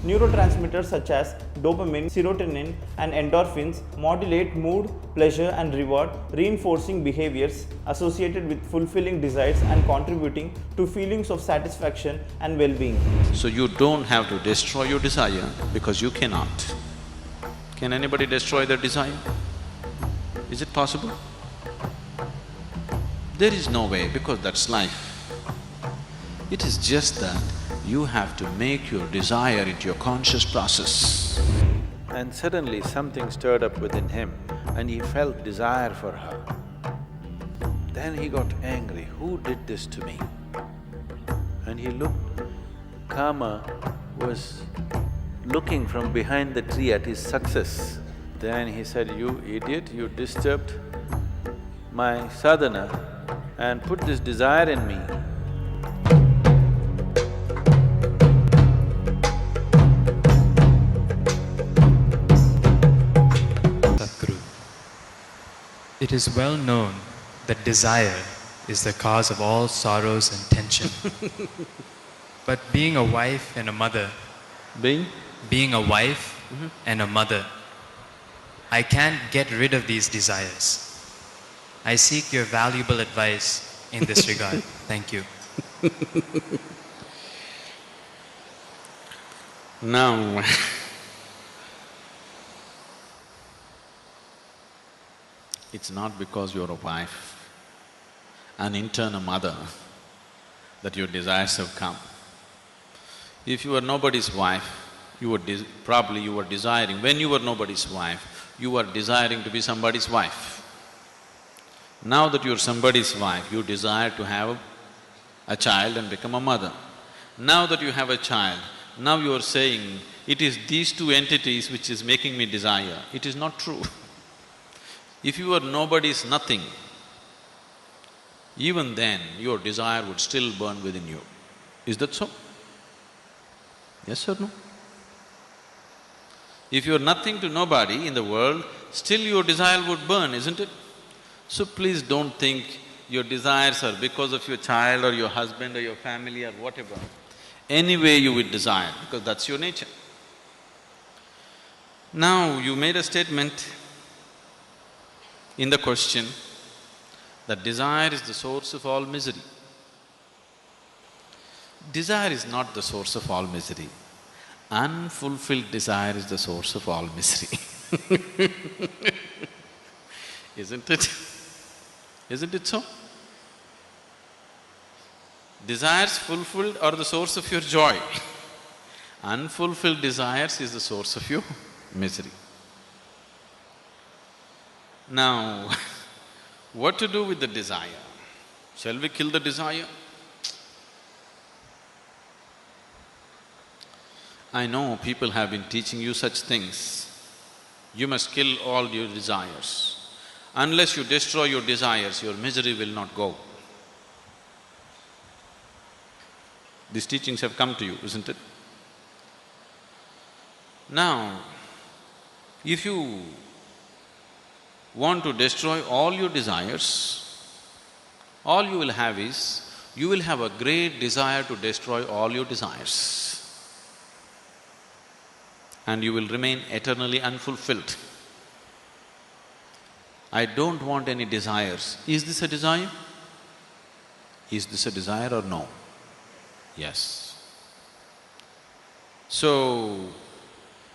Neurotransmitters such as dopamine, serotonin, and endorphins modulate mood, pleasure, and reward, reinforcing behaviors associated with fulfilling desires and contributing to feelings of satisfaction and well-being. So you don't have to destroy your desire because you cannot. Can anybody destroy their desire? Is it possible? There is no way because that's life. It is just that you have to make your desire into your conscious process. And suddenly something stirred up within him and he felt desire for her. Then he got angry, who did this to me? And he looked, Kama was looking from behind the tree at his success. Then he said, you idiot, you disturbed my sadhana and put this desire in me. Sadhguru, it is well known that desire is the cause of all sorrows and tension. But being a wife and a mother… Being a wife and a mother, I can't get rid of these desires. I seek your valuable advice in this regard. Thank you. Now it's not because you're a wife, an internal mother, that your desires have come. If you were nobody's wife, probably you were desiring… when you were nobody's wife, you were desiring to be somebody's wife. Now that you're somebody's wife, you desire to have a child and become a mother. Now that you have a child, now you are saying, it is these two entities which is making me desire. It is not true. If you were nobody's nothing, even then your desire would still burn within you. Is that so? Yes or no? If you're nothing to nobody in the world, still your desire would burn, isn't it? So please don't think your desires are because of your child or your husband or your family or whatever. Anyway you will desire because that's your nature. Now you made a statement in the question that desire is the source of all misery. Desire is not the source of all misery. Unfulfilled desire is the source of all misery. Isn't it? Isn't it so? Desires fulfilled are the source of your joy. Unfulfilled desires is the source of your misery. Now, what to do with the desire? Shall we kill the desire? I know people have been teaching you such things. You must kill all your desires. Unless you destroy your desires, your misery will not go. These teachings have come to you, isn't it? Now, if you want to destroy all your desires, all you will have is, you will have a great desire to destroy all your desires. And you will remain eternally unfulfilled. I don't want any desires. Is this a desire? Is this a desire or no? Yes. So,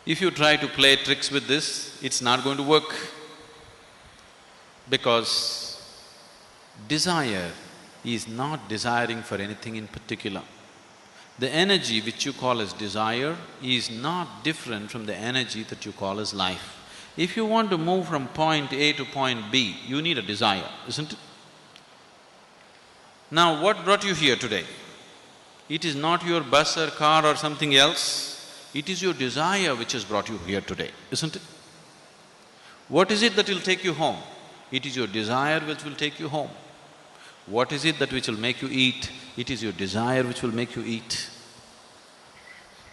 if you try to play tricks with this, it's not going to work. Because desire is not desiring for anything in particular. The energy which you call as desire is not different from the energy that you call as life. If you want to move from point A to point B, you need a desire, isn't it? Now, what brought you here today? It is not your bus or car or something else, it is your desire which has brought you here today, isn't it? What is it that will take you home? It is your desire which will take you home. What is it that which will make you eat? It is your desire which will make you eat.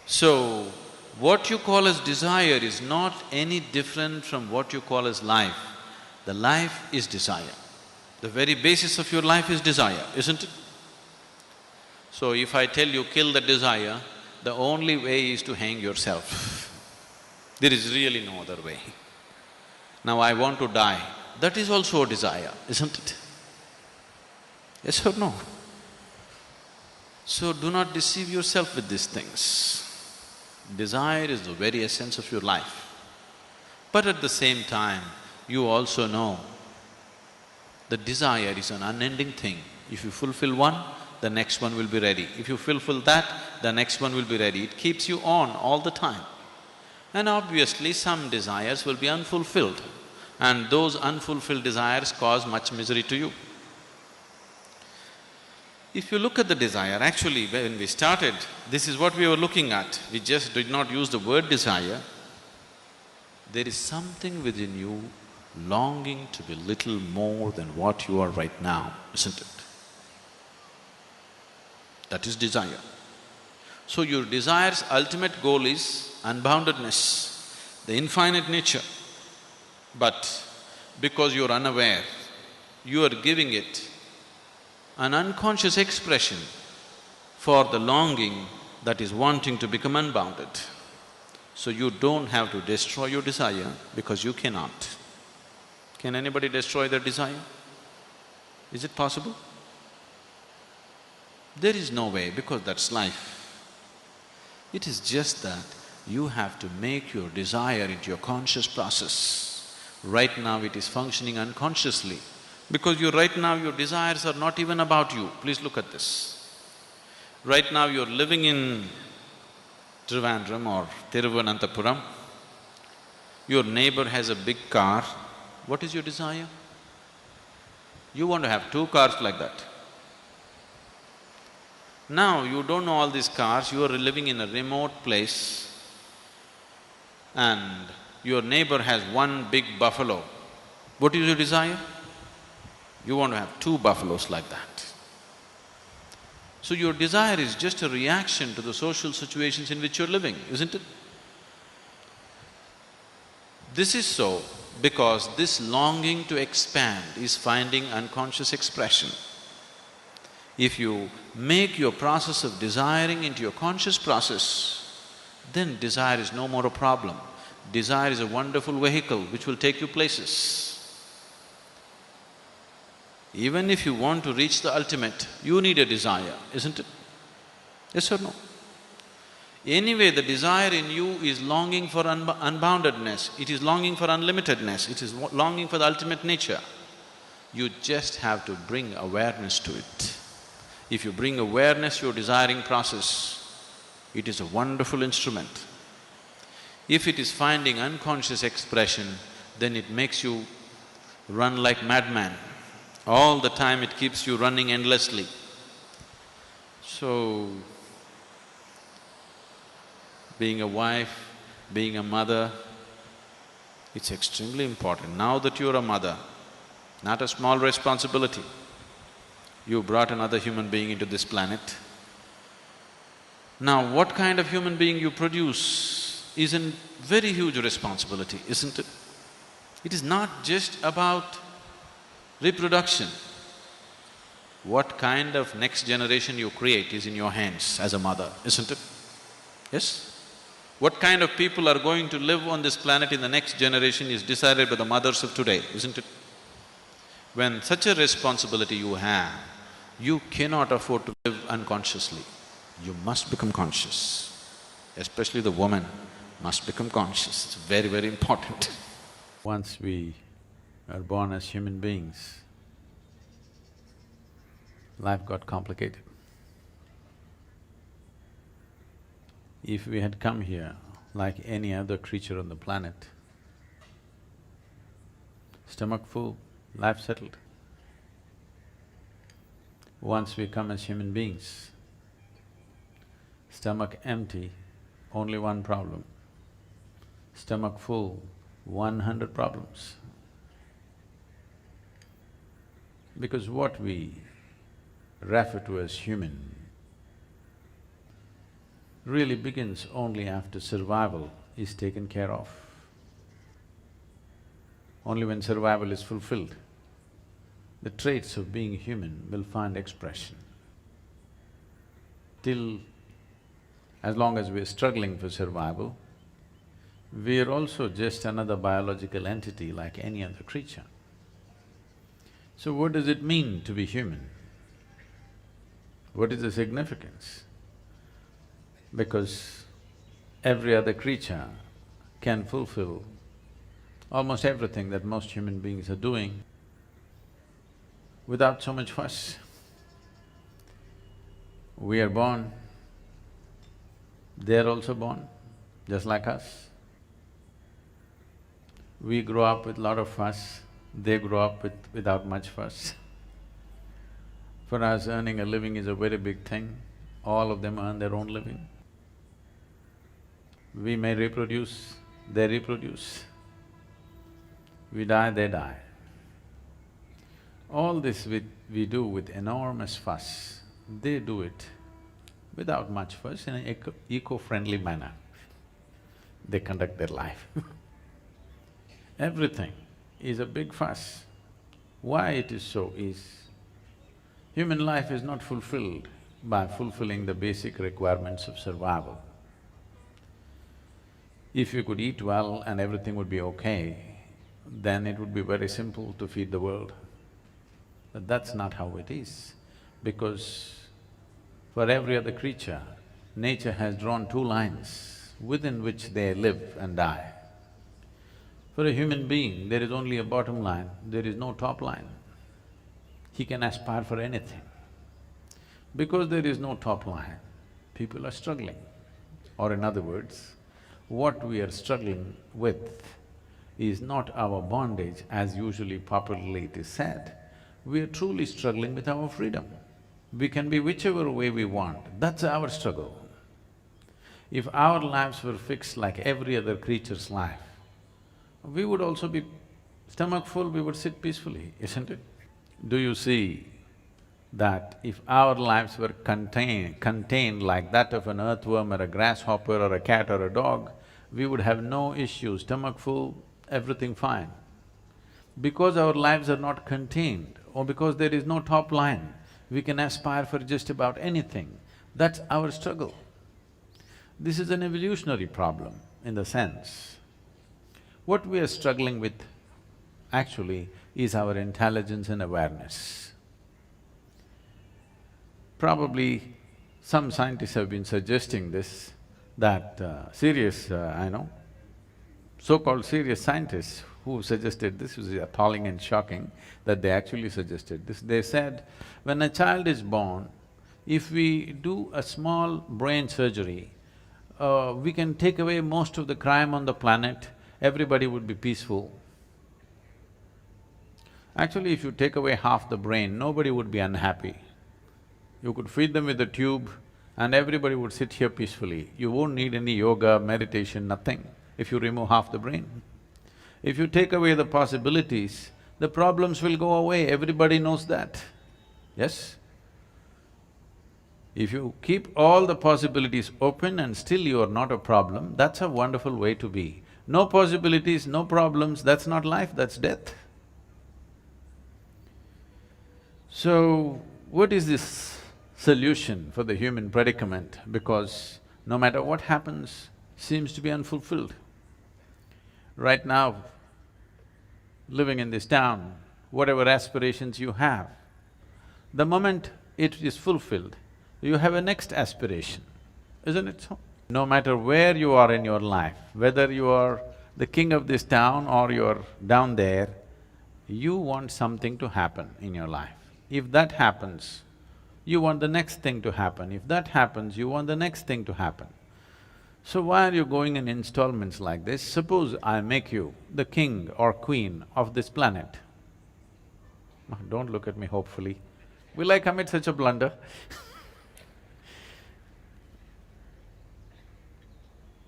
So, what you call as desire is not any different from what you call as life. The life is desire. The very basis of your life is desire, isn't it? So if I tell you kill the desire, the only way is to hang yourself. There is really no other way. Now I want to die, that is also a desire, isn't it? Yes or no? So do not deceive yourself with these things. Desire is the very essence of your life. But at the same time, you also know that desire is an unending thing. If you fulfill one, the next one will be ready. If you fulfill that, the next one will be ready. It keeps you on all the time. And obviously, some desires will be unfulfilled, and those unfulfilled desires cause much misery to you. If you look at the desire, actually when we started, this is what we were looking at. We just did not use the word desire. There is something within you longing to be little more than what you are right now, isn't it? That is desire. So your desire's ultimate goal is unboundedness, the infinite nature. But because you're unaware, you are giving it an unconscious expression for the longing that is wanting to become unbounded. So you don't have to destroy your desire because you cannot. Can anybody destroy their desire? Is it possible? There is no way, because that's life. It is just that you have to make your desire into your conscious process. Right now it is functioning unconsciously, because right now your desires are not even about you. Please look at this. Right now you're living in Trivandrum or Thiruvananthapuram. Your neighbor has a big car. What is your desire? You want to have 2 cars like that. Now you don't know all these cars, you are living in a remote place and your neighbor has 1 big buffalo. What is your desire? You want to have 2 buffaloes like that. So your desire is just a reaction to the social situations in which you're living, isn't it? This is so because this longing to expand is finding unconscious expression. If you make your process of desiring into your conscious process, then desire is no more a problem. Desire is a wonderful vehicle which will take you places. Even if you want to reach the ultimate, you need a desire, isn't it? Yes or no? Anyway, the desire in you is longing for unboundedness, it is longing for unlimitedness, it is longing for the ultimate nature. You just have to bring awareness to it. If you bring awareness to your desiring process, it is a wonderful instrument. If it is finding unconscious expression, then it makes you run like madman. All the time it keeps you running endlessly. So, being a wife, being a mother, it's extremely important. Now that you're a mother, not a small responsibility. You brought another human being into this planet. Now, what kind of human being you produce is a very huge responsibility, isn't it? It is not just about reproduction. What kind of next generation you create is in your hands as a mother, isn't it? Yes? What kind of people are going to live on this planet in the next generation is decided by the mothers of today, isn't it? When such a responsibility you have, you cannot afford to live unconsciously. You must become conscious. Especially the woman must become conscious, it's very, very important. Once we are born as human beings, life got complicated. If we had come here like any other creature on the planet, stomach full, life settled. Once we come as human beings, stomach empty, only 1 problem. Stomach full, 100 problems. Because what we refer to as human really begins only after survival is taken care of. Only when survival is fulfilled, the traits of being human will find expression. Till as long as we're struggling for survival, we are also just another biological entity like any other creature. So what does it mean to be human? What is the significance? Because every other creature can fulfill almost everything that most human beings are doing without so much fuss. We are born, they're also born, just like us. We grow up with lot of fuss, they grow up without much fuss. For us, earning a living is a very big thing. All of them earn their own living. We may reproduce, they reproduce. We die, they die. All this we do with enormous fuss. They do it without much fuss in an eco-friendly manner. They conduct their life. Everything is a big fuss. Why it is so is, human life is not fulfilled by fulfilling the basic requirements of survival. If you could eat well and everything would be okay, then it would be very simple to feed the world. But that's not how it is, because for every other creature, nature has drawn two lines within which they live and die. For a human being, there is only a bottom line, there is no top line. He can aspire for anything. Because there is no top line, people are struggling. Or in other words, what we are struggling with is not our bondage as usually popularly it is said. We are truly struggling with our freedom. We can be whichever way we want, that's our struggle. If our lives were fixed like every other creature's life, we would also be stomach full, we would sit peacefully, isn't it? Do you see that if our lives were contained like that of an earthworm or a grasshopper or a cat or a dog, we would have no issues, stomach full, everything fine. Because our lives are not contained or because there is no top line, we can aspire for just about anything. That's our struggle. This is an evolutionary problem in the sense, what we are struggling with actually is our intelligence and awareness. Probably some scientists have been suggesting this, that so-called serious scientists who suggested this was appalling and shocking that they actually suggested this. They said, when a child is born, if we do a small brain surgery, we can take away most of the crime on the planet, everybody would be peaceful. Actually, if you take away half the brain, nobody would be unhappy. You could feed them with a tube and everybody would sit here peacefully. You won't need any yoga, meditation, nothing, if you remove half the brain. If you take away the possibilities, the problems will go away, everybody knows that, yes? If you keep all the possibilities open and still you are not a problem, that's a wonderful way to be. No possibilities, no problems, that's not life, that's death. So, what is this solution for the human predicament? Because no matter what happens, seems to be unfulfilled. Right now, living in this town, whatever aspirations you have, the moment it is fulfilled, you have a next aspiration, isn't it so? No matter where you are in your life, whether you are the king of this town or you're down there, you want something to happen in your life. If that happens, you want the next thing to happen. If that happens, you want the next thing to happen. So why are you going in installments like this? Suppose I make you the king or queen of this planet. Don't look at me hopefully. Will I commit such a blunder?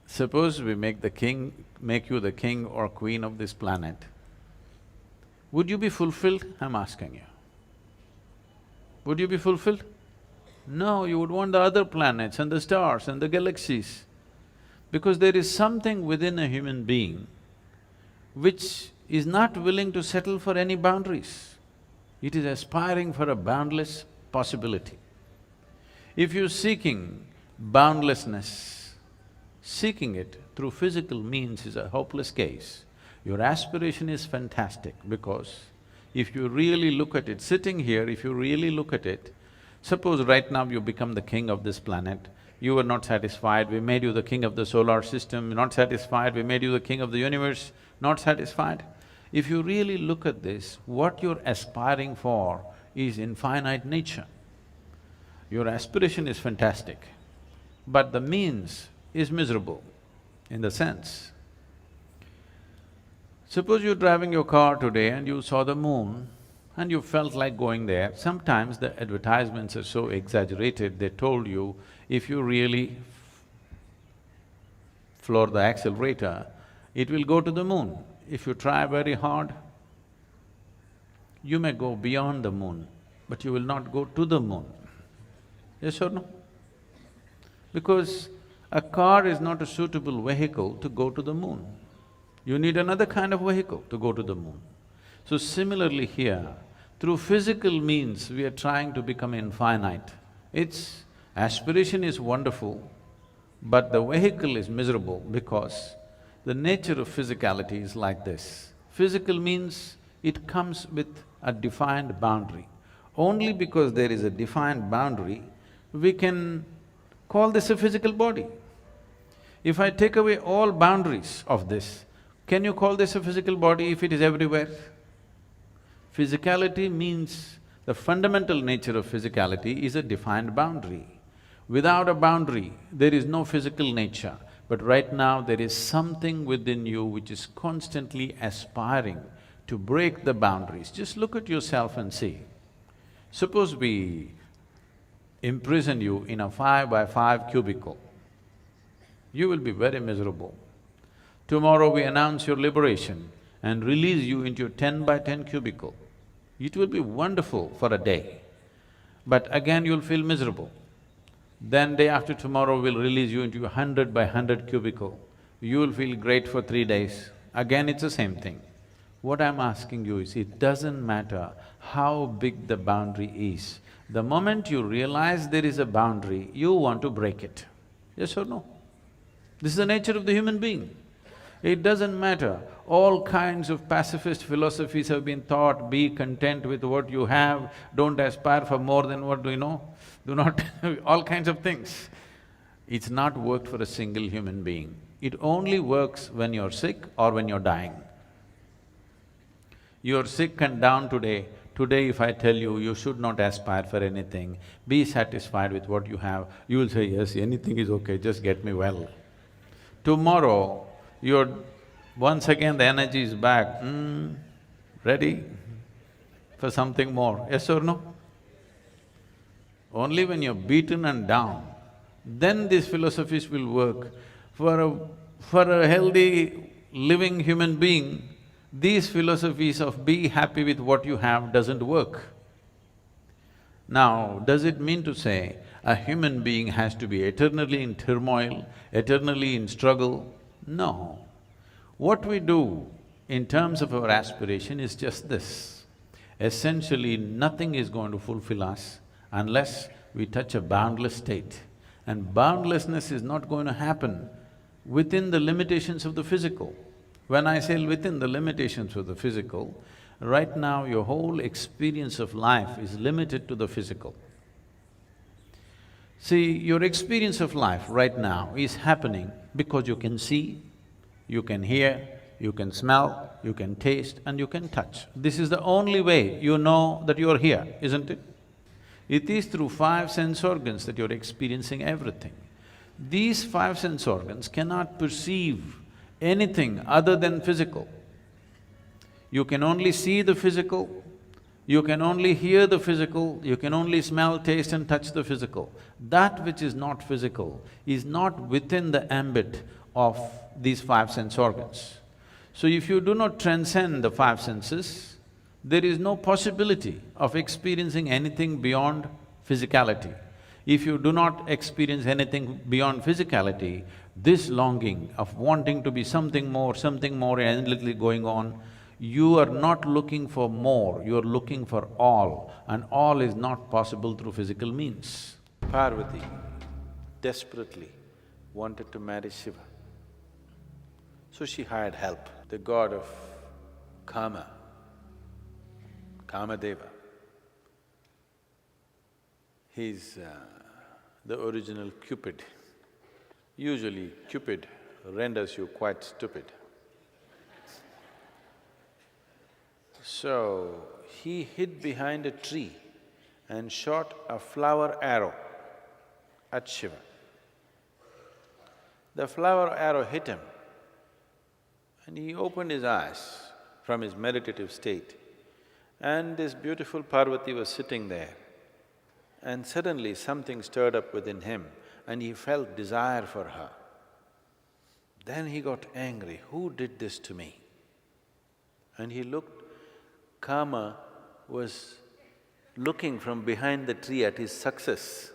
Suppose we make you the king or queen of this planet. Would you be fulfilled? I'm asking you. Would you be fulfilled? No, you would want the other planets and the stars and the galaxies. Because there is something within a human being which is not willing to settle for any boundaries. It is aspiring for a boundless possibility. If you're seeking boundlessness, seeking it through physical means is a hopeless case. Your aspiration is fantastic because if you really look at it, sitting here, if you really look at it, suppose right now you become the king of this planet, you were not satisfied, we made you the king of the solar system, not satisfied, we made you the king of the universe, not satisfied. If you really look at this, what you're aspiring for is infinite nature. Your aspiration is fantastic, but the means is miserable in the sense. Suppose you're driving your car today and you saw the moon and you felt like going there. Sometimes the advertisements are so exaggerated, they told you, if you really floor the accelerator, it will go to the moon. If you try very hard, you may go beyond the moon, but you will not go to the moon. Yes or no? Because a car is not a suitable vehicle to go to the moon. You need another kind of vehicle to go to the moon. So similarly here, through physical means we are trying to become infinite. Its aspiration is wonderful, but the vehicle is miserable because the nature of physicality is like this. Physical means it comes with a defined boundary. Only because there is a defined boundary, we can call this a physical body. If I take away all boundaries of this, can you call this a physical body if it is everywhere? Physicality means the fundamental nature of physicality is a defined boundary. Without a boundary, there is no physical nature. But right now, there is something within you which is constantly aspiring to break the boundaries. Just look at yourself and see. Suppose we imprison you in a 5x5 cubicle, you will be very miserable. Tomorrow we announce your liberation and release you into a 10x10 cubicle. It will be wonderful for a day, but again you'll feel miserable. Then day after tomorrow we'll release you into a 100x100 cubicle. You will feel great for 3 days. Again it's the same thing. What I'm asking you is, it doesn't matter how big the boundary is. The moment you realize there is a boundary, you want to break it. Yes or no? This is the nature of the human being. It doesn't matter, all kinds of pacifist philosophies have been taught, be content with what you have, don't aspire for more than what you know, do not all kinds of things. It's not worked for a single human being. It only works when you're sick or when you're dying. You're sick and down today, if I tell you, you should not aspire for anything, be satisfied with what you have, you will say, yes, anything is okay, just get me well. Tomorrow, once again the energy is back, ready for something more, yes or no? Only when you're beaten and down, then these philosophies will work. For a healthy, living human being, these philosophies of be happy with what you have doesn't work. Now, does it mean to say a human being has to be eternally in turmoil, eternally in struggle? No. What we do in terms of our aspiration is just this. Essentially, nothing is going to fulfill us unless we touch a boundless state. And boundlessness is not going to happen within the limitations of the physical. When I say within the limitations of the physical, right now your whole experience of life is limited to the physical. See, your experience of life right now is happening because you can see, you can hear, you can smell, you can taste and you can touch. This is the only way you know that you're here, isn't it? It is through 5 sense organs that you're experiencing everything. These 5 sense organs cannot perceive anything other than physical. You can only see the physical, you can only hear the physical, you can only smell, taste and touch the physical. That which is not physical is not within the ambit of these 5 sense organs. So if you do not transcend the 5 senses, there is no possibility of experiencing anything beyond physicality. If you do not experience anything beyond physicality, this longing of wanting to be something more endlessly going on, you are not looking for more, you are looking for all, and all is not possible through physical means. Parvati, desperately wanted to marry Shiva. So she hired help, the god of Kama, Kamadeva. He's the original Cupid. Usually Cupid renders you quite stupid. So he hid behind a tree and shot a flower arrow at Shiva. The flower arrow hit him and he opened his eyes from his meditative state, and this beautiful Parvati was sitting there, and suddenly something stirred up within him and he felt desire for her. Then he got angry, who did this to me? And he looked, Kama was looking from behind the tree at his success.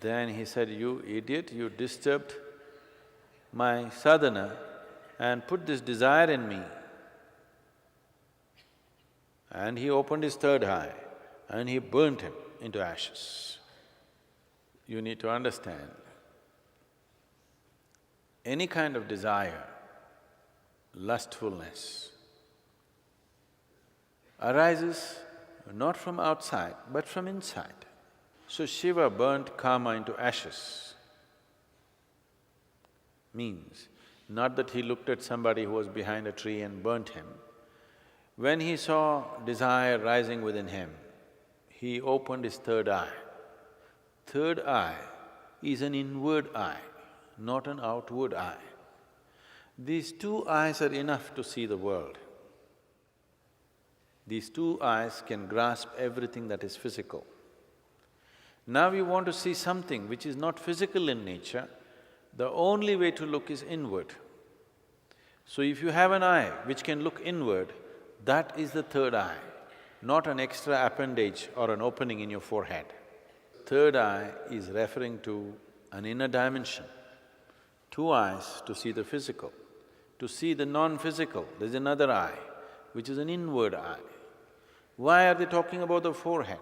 Then he said, you idiot, you disturbed my sadhana and put this desire in me. And he opened his third eye and he burnt him into ashes. You need to understand, any kind of desire, lustfulness, arises not from outside but from inside. So Shiva burnt Kama into ashes. Means, not that he looked at somebody who was behind a tree and burnt him. When he saw desire rising within him, he opened his third eye. Third eye is an inward eye, not an outward eye. These two eyes are enough to see the world. These two eyes can grasp everything that is physical. Now you want to see something which is not physical in nature, the only way to look is inward. So if you have an eye which can look inward, that is the third eye, not an extra appendage or an opening in your forehead. Third eye is referring to an inner dimension. Two eyes to see the physical. To see the non-physical, there's another eye, which is an inward eye. Why are they talking about the forehead?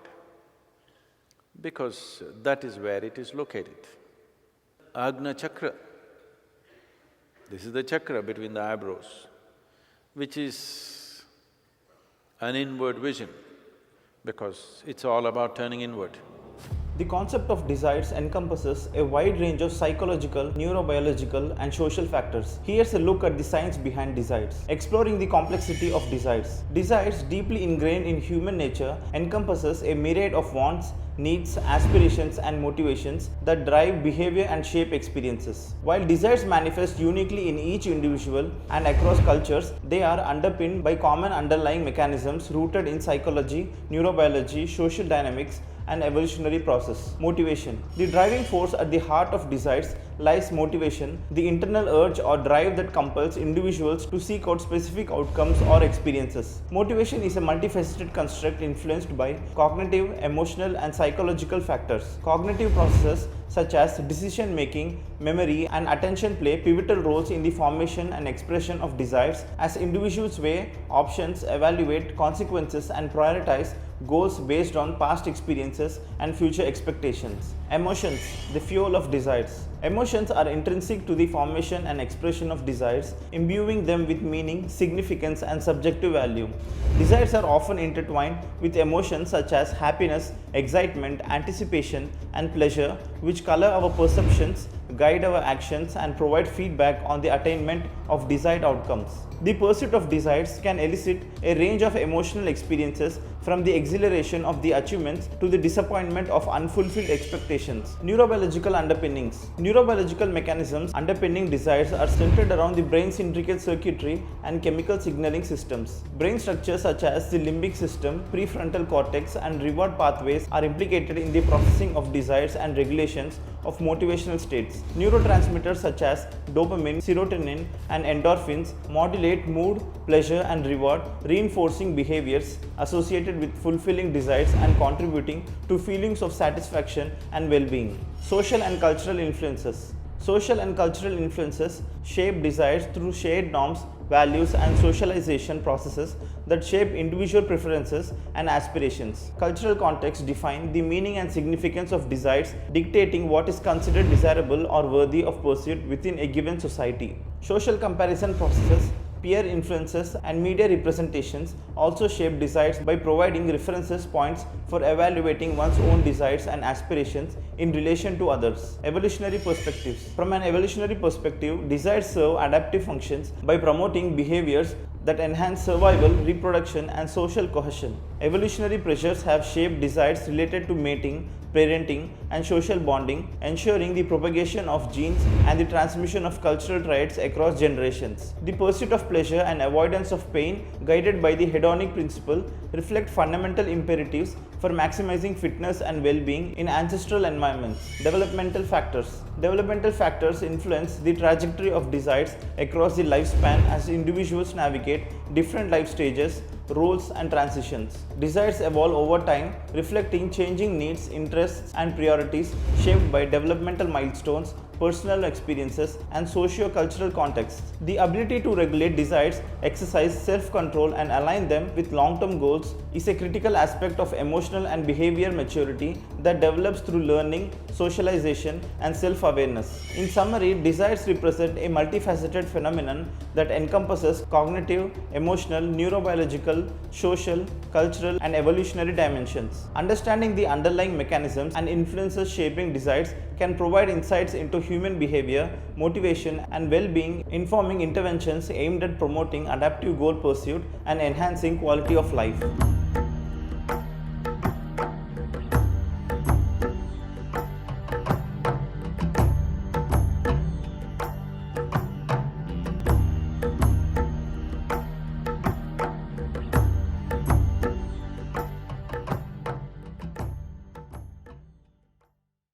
Because that is where it is located. Agna chakra, this is the chakra between the eyebrows, which is an inward vision, because it's all about turning inward. The concept of desires encompasses a wide range of psychological, neurobiological and social factors. Here's a look at the science behind desires. Exploring the complexity of desires. Desires, deeply ingrained in human nature, encompasses a myriad of wants, needs, aspirations and motivations that drive behavior and shape experiences. While desires manifest uniquely in each individual and across cultures, they are underpinned by common underlying mechanisms rooted in psychology, neurobiology, social dynamics and evolutionary process. Motivation. The driving force at the heart of desires lies motivation, the internal urge or drive that compels individuals to seek out specific outcomes or experiences. Motivation is a multifaceted construct influenced by cognitive, emotional and psychological factors. Cognitive processes such as decision-making, memory and attention play pivotal roles in the formation and expression of desires as individuals weigh options, evaluate consequences and prioritize goals based on past experiences and future expectations. Emotions, the fuel of desires. Emotions are intrinsic to the formation and expression of desires, imbuing them with meaning, significance and subjective value. Desires are often intertwined with emotions such as happiness, excitement, anticipation and pleasure, which color our perceptions, guide our actions and provide feedback on the attainment of desired outcomes. The pursuit of desires can elicit a range of emotional experiences, from the exhilaration of the achievements to the disappointment of unfulfilled expectations. Neurobiological underpinnings. Neurobiological mechanisms underpinning desires are centered around the brain's intricate circuitry and chemical signaling systems. Brain structures such as the limbic system, prefrontal cortex and reward pathways are implicated in the processing of desires and regulations of motivational states. Neurotransmitters such as dopamine, serotonin and endorphins modulate mood, pleasure and reward, reinforcing behaviors associated with fulfilling desires and contributing to feelings of satisfaction and well-being. Social and cultural influences. Social and cultural influences shape desires through shared norms, values, and socialization processes that shape individual preferences and aspirations. Cultural contexts define the meaning and significance of desires, dictating what is considered desirable or worthy of pursuit within a given society. Social comparison processes, peer influences, and media representations also shape desires by providing references points for evaluating one's own desires and aspirations in relation to others. Evolutionary perspectives. From an evolutionary perspective, desires serve adaptive functions by promoting behaviors that enhance survival, reproduction, and social cohesion. Evolutionary pressures have shaped desires related to mating, parenting, and social bonding, ensuring the propagation of genes and the transmission of cultural traits across generations. The pursuit of pleasure and avoidance of pain, guided by the hedonic principle, reflect fundamental imperatives for maximizing fitness and well-being in ancestral environments. Developmental factors. Developmental factors influence the trajectory of desires across the lifespan as individuals navigate different life stages, roles, and transitions. Desires evolve over time, reflecting changing needs, interests, and priorities shaped by developmental milestones, personal experiences, and socio-cultural contexts. The ability to regulate desires, exercise self-control, and align them with long-term goals is a critical aspect of emotional and behavioral maturity that develops through learning, socialization, and self-awareness. In summary, desires represent a multifaceted phenomenon that encompasses cognitive, emotional, neurobiological, social, cultural, and evolutionary dimensions. Understanding the underlying mechanisms and influences shaping desires can provide insights into human behavior, motivation, and well-being, informing interventions aimed at promoting adaptive goal pursuit and enhancing quality of life.